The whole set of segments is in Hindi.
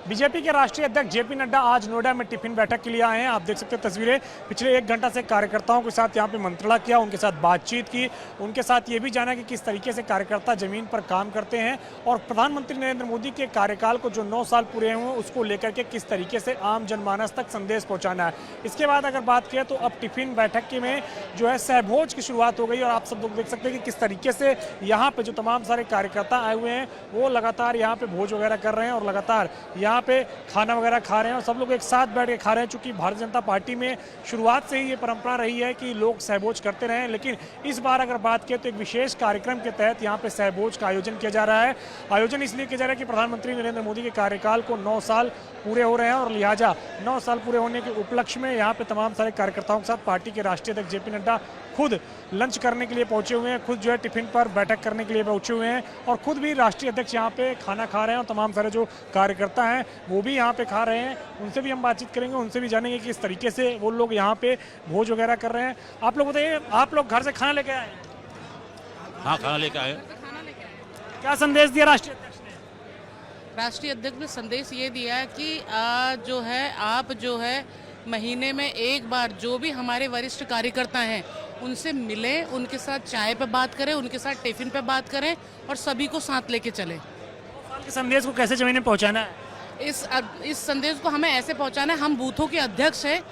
बीजेपी के राष्ट्रीय अध्यक्ष जेपी नड्डा आज नोएडा में टिफिन बैठक के लिए आए हैं। आप देख सकते हैं तस्वीरें। पिछले 1 घंटा से कार्यकर्ताओं के साथ यहाँ पे मंत्रणा किया, उनके साथ बातचीत की, उनके साथ ये भी जाना कि किस तरीके से कार्यकर्ता जमीन पर काम करते हैं और प्रधानमंत्री नरेंद्र मोदी के कार्यकाल को जो 9 साल पूरे हुए उसको लेकर के किस तरीके से आम जनमानस तक संदेश पहुँचाना है। इसके बाद अगर बात करें तो अब टिफिन बैठक के में जो है सहभोज की शुरुआत हो गई और आप सब लोग देख सकते हैं कि किस तरीके से यहाँ पे जो तमाम सारे कार्यकर्ता आए हुए हैं वो लगातार यहाँ पे भोज वगैरह कर रहे हैं और लगातार यहाँ पे खाना वगैरह खा रहे हैं और सब लोग एक साथ बैठ के खा रहे हैं। चूंकि भारतीय जनता पार्टी में शुरुआत से ही ये परंपरा रही है कि लोग सहभोज करते रहे, लेकिन इस बार अगर बात करें तो एक विशेष कार्यक्रम के तहत यहाँ पे सहभोज का आयोजन किया जा रहा है। आयोजन इसलिए किया जा रहा है कि प्रधानमंत्री नरेंद्र मोदी के कार्यकाल को 9 साल पूरे हो रहे हैं और लिहाजा 9 साल पूरे होने के उपलक्ष्य में यहाँ पे तमाम सारे कार्यकर्ताओं के साथ पार्टी के राष्ट्रीय अध्यक्ष जेपी नड्डा खुद लंच करने के लिए पहुंचे हुए हैं, खुद जो है टिफिन पर बैठक करने के लिए पहुंचे हुए हैं और खुद भी राष्ट्रीय अध्यक्ष यहाँ पे खाना खा रहे हैं और तमाम सारे जो कार्यकर्ता हैं वो भी यहाँ पे खा रहे हैं। उनसे भी हम बातचीत करेंगे, उनसे भी जानेंगे कि किस तरीके से वो लोग यहाँ पे भोज वगैरह कर रहे हैं। आप लोग बताइए, आप लोग घर से खाना लेके आए? हाँ, खाना लेके आए। क्या संदेश दिया राष्ट्रीय अध्यक्ष ने? राष्ट्रीय अध्यक्ष ने संदेश ये दिया है कि जो है आप जो है महीने में एक बार जो भी हमारे वरिष्ठ कार्यकर्ता हैं उनसे मिलें, उनके साथ चाय पे बात करें, उनके साथ टिफिन पे बात करें और सभी को साथ लेके चलें। इस संदेश को कैसे जमीन में पहुंचाना है? इस संदेश को हमें ऐसे पहुंचाना है, हम बूथों के अध्यक्ष हैं,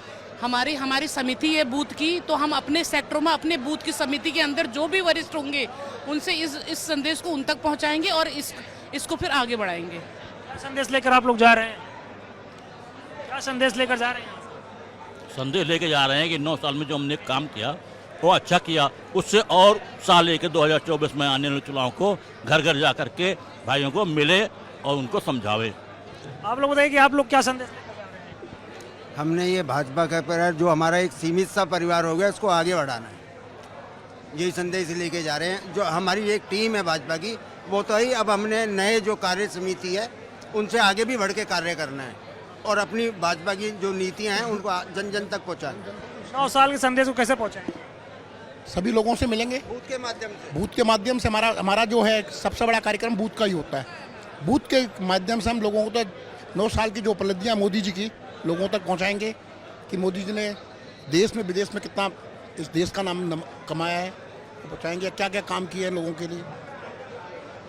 हमारी समिति है बूथ की, तो हम अपने सेक्टरों में अपने बूथ की समिति के अंदर जो भी वरिष्ठ होंगे उनसे इस संदेश को उन तक पहुँचाएंगे और इसको फिर आगे बढ़ाएंगे। क्या संदेश लेकर आप लोग जा रहे हैं? क्या संदेश लेकर जा रहे हैं? संदेश लेके जा रहे हैं कि 9 साल में जो हमने काम किया वो अच्छा किया, उससे और साल लेके 2024 में आने वाले चुनाव को घर घर जा करके भाइयों को मिले और उनको समझावे। आप लोग बताइए कि आप लोग क्या संदेश लेकर जा रहे हैं? हमने ये भाजपा का परिवार जो हमारा एक सीमित सा परिवार हो गया इसको आगे बढ़ाना है, यही संदेश लेके जा रहे हैं। जो हमारी एक टीम है भाजपा की वो तो ही, अब हमने नए जो कार्य समिति है उनसे आगे भी बढ़ के कार्य करना है और अपनी भाजपा की जो नीतियाँ हैं उनको जन जन तक पहुँचाना है। 9 साल के संदेश को कैसे पहुँचाएंगे? सभी लोगों से मिलेंगे, बूथ के माध्यम से। बूथ के माध्यम से हमारा जो है सबसे बड़ा कार्यक्रम बूथ का ही होता है। बूथ के माध्यम से हम लोगों को तो 9 साल की जो उपलब्धियां मोदी जी की लोगों तक पहुंचाएंगे कि मोदी जी ने देश में विदेश में कितना इस देश का नाम कमाया है, पहुंचाएंगे क्या क्या काम किए हैं लोगों के लिए।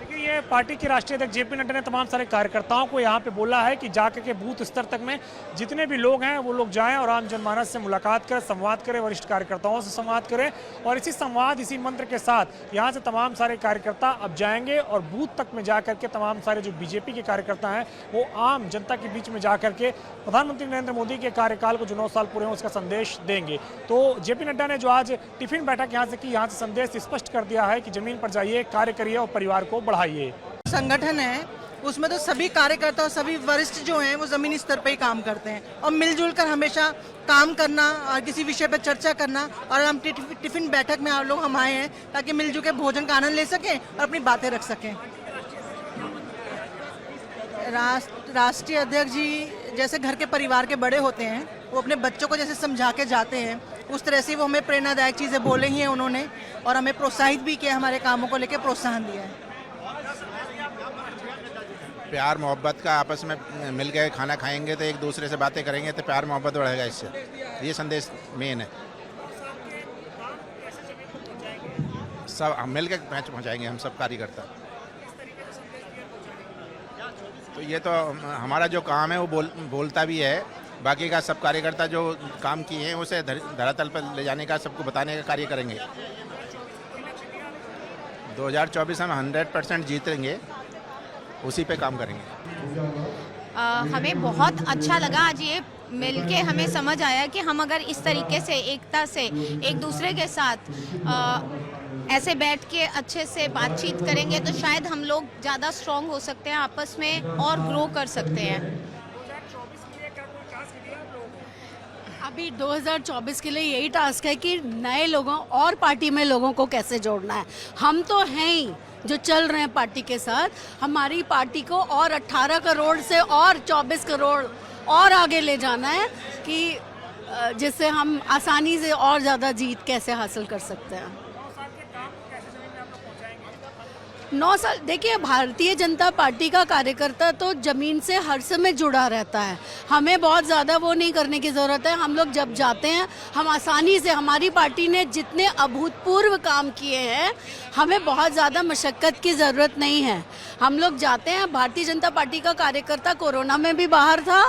देखिए, ये पार्टी के राष्ट्रीय अध्यक्ष जेपी नड्डा ने तमाम सारे कार्यकर्ताओं को यहाँ पे बोला है कि जाकर के बूथ स्तर तक में जितने भी लोग हैं वो लोग जाएं और आम जनमानस से मुलाकात करें, संवाद करें, वरिष्ठ कार्यकर्ताओं से संवाद करें और इसी संवाद, इसी मंत्र के साथ यहाँ से तमाम सारे कार्यकर्ता अब जाएंगे और बूथ तक में जाकर के तमाम सारे जो बीजेपी के कार्यकर्ता हैं वो आम जनता के बीच में जाकर के प्रधानमंत्री नरेंद्र मोदी के कार्यकाल को जो 9 साल पूरे हैं उसका संदेश देंगे। तो जेपी नड्डा ने जो आज टिफिन बैठक यहाँ से की, यहाँ से संदेश स्पष्ट कर दिया है कि जमीन पर जाइए, कार्य करिए और परिवार को बढ़ाइए। संगठन है उसमें तो सभी कार्यकर्ता और सभी वरिष्ठ जो हैं वो जमीनी स्तर पे ही काम करते हैं और मिलजुल कर हमेशा काम करना और किसी विषय पर चर्चा करना। और हम टिफिन बैठक में आप लोग हम आए हैं ताकि मिलजुल के भोजन का आनंद ले सकें और अपनी बातें रख सकें। राष्ट्रीय अध्यक्ष जी जैसे घर के परिवार के बड़े होते हैं, वो अपने बच्चों को जैसे समझा के जाते हैं उस तरह से वो हमें प्रेरणादायक चीज़ें बोले ही हैं उन्होंने और हमें प्रोत्साहित भी किया, हमारे कामों को लेकर प्रोत्साहन दिया है। प्यार मोहब्बत का, आपस में मिल के खाना खाएंगे तो एक दूसरे से बातें करेंगे तो प्यार मोहब्बत बढ़ेगा, इससे ये संदेश मेन है। सब हम मिल के पहुँचाएंगे, हम सब कार्यकर्ता। तो ये तो हमारा जो काम है वो बोलता भी है, बाकी का सब कार्यकर्ता जो काम किए हैं उसे धरातल पर ले जाने का, सबको बताने का कार्य करेंगे। 2024 हम 100% जीतेंगे, उसी पे काम करेंगे। हमें बहुत अच्छा लगा आज ये मिलके, हमें समझ आया कि हम अगर इस तरीके से एकता से एक दूसरे के साथ ऐसे बैठ के अच्छे से बातचीत करेंगे तो शायद हम लोग ज़्यादा स्ट्रॉन्ग हो सकते हैं, आपस में और ग्रो कर सकते हैं। अभी 2024 के लिए यही टास्क है कि नए लोगों और पार्टी में लोगों को कैसे जोड़ना है। हम तो हैं ही जो चल रहे हैं पार्टी के साथ, हमारी पार्टी को और 18 करोड़ से और 24 करोड़ और आगे ले जाना है कि जिससे हम आसानी से और ज़्यादा जीत कैसे हासिल कर सकते हैं। 9 साल देखिए, भारतीय जनता पार्टी का कार्यकर्ता तो जमीन से हर समय जुड़ा रहता है। हमें बहुत ज़्यादा वो नहीं करने की ज़रूरत है। हम लोग जब जाते हैं, हम आसानी से, हमारी पार्टी ने जितने अभूतपूर्व काम किए हैं, हमें बहुत ज़्यादा मशक्क़त की ज़रूरत नहीं है। हम लोग जाते हैं। भारतीय जनता पार्टी का कार्यकर्ता कोरोना में भी बाहर था,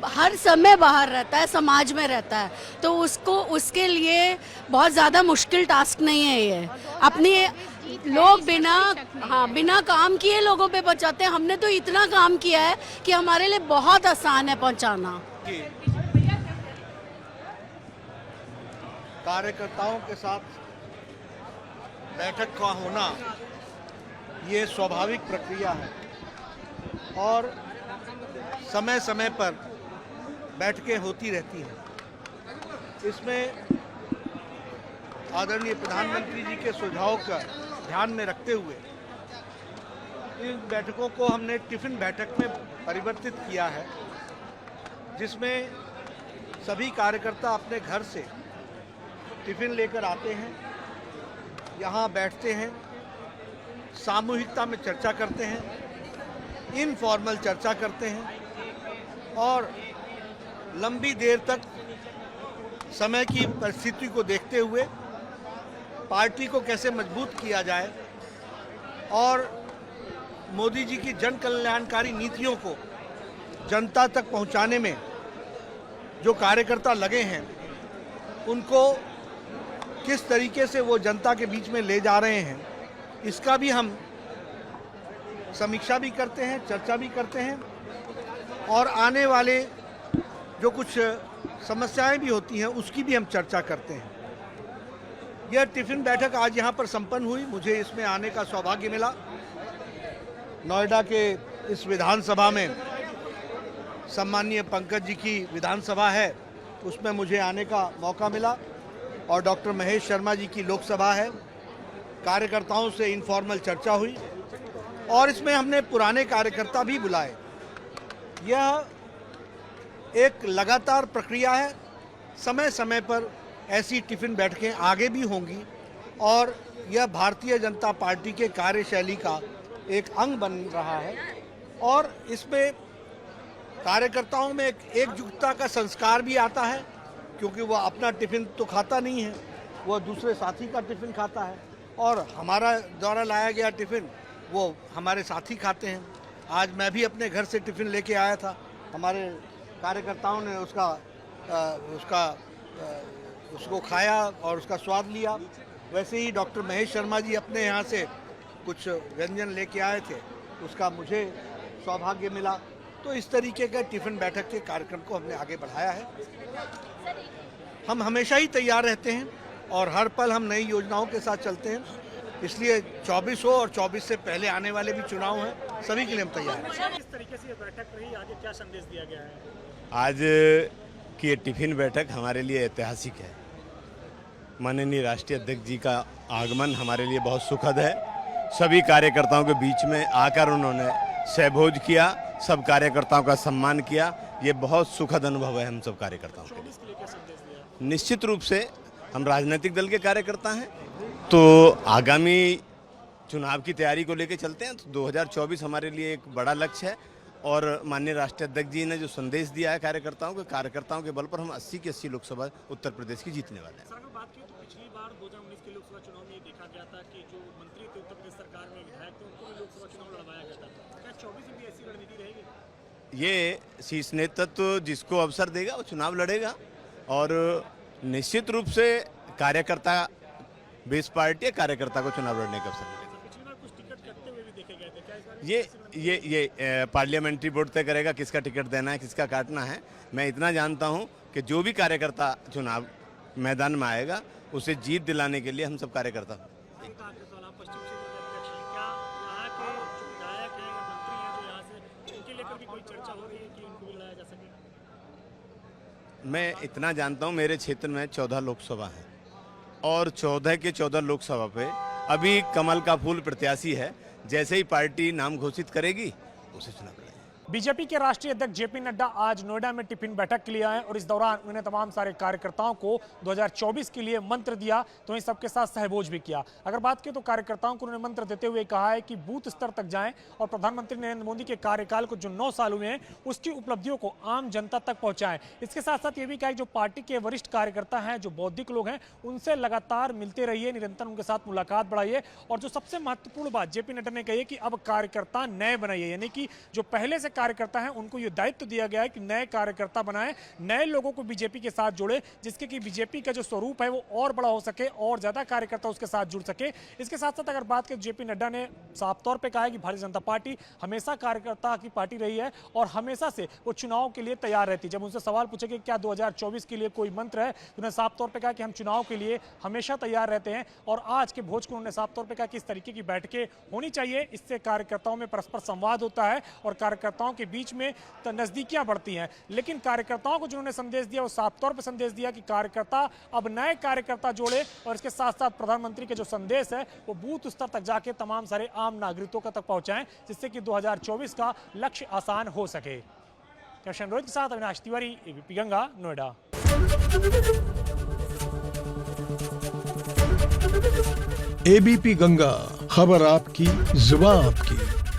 हर समय बाहर रहता है, समाज में रहता है, तो उसके लिए बहुत ज़्यादा मुश्किल टास्क नहीं है ये। अपनी लोग बिना काम किए लोगों पे पहुंचाते हैं। हमने तो इतना काम किया है कि हमारे लिए बहुत आसान है पहुंचाना। कार्यकर्ताओं के साथ बैठक का होना ये स्वाभाविक प्रक्रिया है और समय समय पर बैठकें होती रहती हैं। इसमें आदरणीय प्रधानमंत्री जी के सुझाव का ध्यान में रखते हुए इन बैठकों को हमने टिफ़िन बैठक में परिवर्तित किया है, जिसमें सभी कार्यकर्ता अपने घर से टिफ़िन लेकर आते हैं, यहाँ बैठते हैं, सामूहिकता में चर्चा करते हैं, इनफॉर्मल चर्चा करते हैं और लंबी देर तक समय की परिस्थिति को देखते हुए पार्टी को कैसे मजबूत किया जाए और मोदी जी की जन कल्याणकारी नीतियों को जनता तक पहुंचाने में जो कार्यकर्ता लगे हैं, उनको किस तरीके से वो जनता के बीच में ले जा रहे हैं, इसका भी हम समीक्षा भी करते हैं, चर्चा भी करते हैं और आने वाले जो कुछ समस्याएं भी होती हैं उसकी भी हम चर्चा करते हैं। यह टिफ़िन बैठक आज यहाँ पर संपन्न हुई। मुझे इसमें आने का सौभाग्य मिला। नोएडा के इस विधानसभा में सम्माननीय पंकज जी की विधानसभा है, उसमें मुझे आने का मौका मिला और डॉक्टर महेश शर्मा जी की लोकसभा है। कार्यकर्ताओं से इनफॉर्मल चर्चा हुई और इसमें हमने पुराने कार्यकर्ता भी बुलाए। यह एक लगातार प्रक्रिया है। समय समय पर ऐसी टिफ़िन बैठकें आगे भी होंगी और यह भारतीय जनता पार्टी के कार्यशैली का एक अंग बन रहा है और इसमें कार्यकर्ताओं में एक एकजुटता का संस्कार भी आता है, क्योंकि वह अपना टिफ़िन तो खाता नहीं है, वह दूसरे साथी का टिफ़िन खाता है और हमारा द्वारा लाया गया टिफ़िन वो हमारे साथी खाते हैं। आज मैं भी अपने घर से टिफ़िन लेके आया था, हमारे कार्यकर्ताओं ने उसको खाया और उसका स्वाद लिया। वैसे ही डॉक्टर महेश शर्मा जी अपने यहाँ से कुछ व्यंजन लेके आए थे, उसका मुझे सौभाग्य मिला। तो इस तरीके का टिफ़िन बैठक के कार्यक्रम को हमने आगे बढ़ाया है। हम हमेशा ही तैयार रहते हैं और हर पल हम नई योजनाओं के साथ चलते हैं, इसलिए 24 हो और 24 से पहले आने वाले भी चुनाव हैं, सभी के लिए हम तैयार हैं। किस तरीके से ये बैठक रही, आगे क्या संदेश दिया गया है? आज की ये टिफ़िन बैठक हमारे लिए ऐतिहासिक है। माननीय राष्ट्रीय अध्यक्ष जी का आगमन हमारे लिए बहुत सुखद है। सभी कार्यकर्ताओं के बीच में आकर उन्होंने सहभोज किया, सब कार्यकर्ताओं का सम्मान किया। ये बहुत सुखद अनुभव है हम सब कार्यकर्ताओं के लिए। निश्चित रूप से हम राजनीतिक दल के कार्यकर्ता हैं, तो आगामी चुनाव की तैयारी को लेकर चलते हैं। तो 2024 हमारे लिए एक बड़ा लक्ष्य है और माननीय राष्ट्रीय अध्यक्ष जी ने जो संदेश दिया है कार्यकर्ताओं के बल पर हम 80 की 80 लोकसभा उत्तर प्रदेश की जीतने वाले हैं। सर, अगर बात करें तो पिछली बार 2019 के लोकसभा चुनाव में ये देखा गया था कि जो मंत्री थे उत्तर प्रदेश सरकार में, विधायक थे, उनको भी लोकसभा चुनाव लड़वाया गया था। क्या 24 में भी ऐसी रणनीति रहेगी? ये शीर्ष नेतृत्व जिसको अवसर देगा वो चुनाव लड़ेगा और निश्चित रूप से कार्यकर्ता बेस पार्टी है, कार्यकर्ता को चुनाव लड़ने का अवसर मिलेगा। पिछली बार कुछ टिकट कटते हुए भी देखे गए थे, क्या इस बार ये पार्लियामेंट्री बोर्ड तय करेगा किसका टिकट देना है, किसका काटना है। मैं इतना जानता हूं कि जो भी कार्यकर्ता चुनाव मैदान में आएगा उसे जीत दिलाने के लिए हम सब कार्यकर्ता हैं। पश्चिम क्षेत्र के अध्यक्ष हैं, क्या यहाँ के जो विधायक हैं या मंत्री हैं जो यहाँ से, उनके लेकर भी कोई चर्चा हो रही है कि उनको भी लाया जा सके? मैं इतना जानता हूं मेरे क्षेत्र में 14 लोकसभा है और 14 के 14 लोकसभा पे अभी कमल का फूल प्रत्याशी है। जैसे ही पार्टी नाम घोषित करेगी उसे चुनाव लड़ेंगे। बीजेपी के राष्ट्रीय अध्यक्ष जेपी नड्डा आज नोएडा में टिफिन बैठक के लिए आए और इस दौरान उन्होंने तमाम सारे कार्यकर्ताओं को 2024 के लिए मंत्र दिया, तो इन सबके साथ सहभोज भी किया। अगर बात करें तो कार्यकर्ताओं को उन्होंने मंत्र देते हुए कहा है कि बूथ स्तर तक जाएं और प्रधानमंत्री नरेंद्र मोदी के कार्यकाल को जो 9 साल हुए हैं उसकी उपलब्धियों को आम जनता तक पहुंचाएं। इसके साथ साथ ये भी कहा कि जो पार्टी के वरिष्ठ कार्यकर्ता हैं, जो बौद्धिक लोग हैं, उनसे लगातार मिलते रहिए, निरंतर उनके साथ मुलाकात बढ़ाइए। और जो सबसे महत्वपूर्ण बात जेपी नड्डा ने कही है कि अब कार्यकर्ता नए बनाइए, यानी कि जो पहले से कार्यकर्ता हैं उनको ये दायित्व दिया गया है कि नए कार्यकर्ता बनाएं, नए लोगों को बीजेपी के साथ जोड़े, जिसके कि बीजेपी का जो स्वरूप है वो और बड़ा हो सके और ज्यादा कार्यकर्ता उसके साथ जुड़ सके। इसके साथ साथ अगर बात करें, जेपी नड्डा ने साफ तौर पे कहा है कि भारतीय जनता पार्टी हमेशा कार्यकर्ता की पार्टी रही है और हमेशा से वो चुनाव के लिए तैयार रहती है। जब उनसे सवाल पूछे कि क्या 2024 के लिए कोई मंत्र है, तो उन्होंने साफ तौर पर कहा कि हम चुनाव के लिए हमेशा तैयार रहते हैं। और आज के भोज को उन्होंने साफ तौर पर कहा कि इस तरीके की बैठकें होनी चाहिए, इससे कार्यकर्ताओं में परस्पर संवाद होता है और कार्यकर्ताओं के बीच में नजदीकियां बढ़ती हैं। लेकिन कार्यकर्ताओं को जिन्होंने संदेश दिया वो साफ तौर पर संदेश दिया कि कार्यकर्ता अब नए कार्यकर्ता जोड़े और इसके साथ साथ प्रधानमंत्री के जो संदेश है वो बूथ स्तर तक जाके तमाम सारे आम नागरिकों तक पहुंचाएं, जिससे कि 2024 का लक्ष्य आसान हो सके। कैमरा रोहित के साथ अविनाश तिवारी, एबीपी गंगा, नोएडा। एबीपी गंगा, खबर आपकी, जुबान आपकी।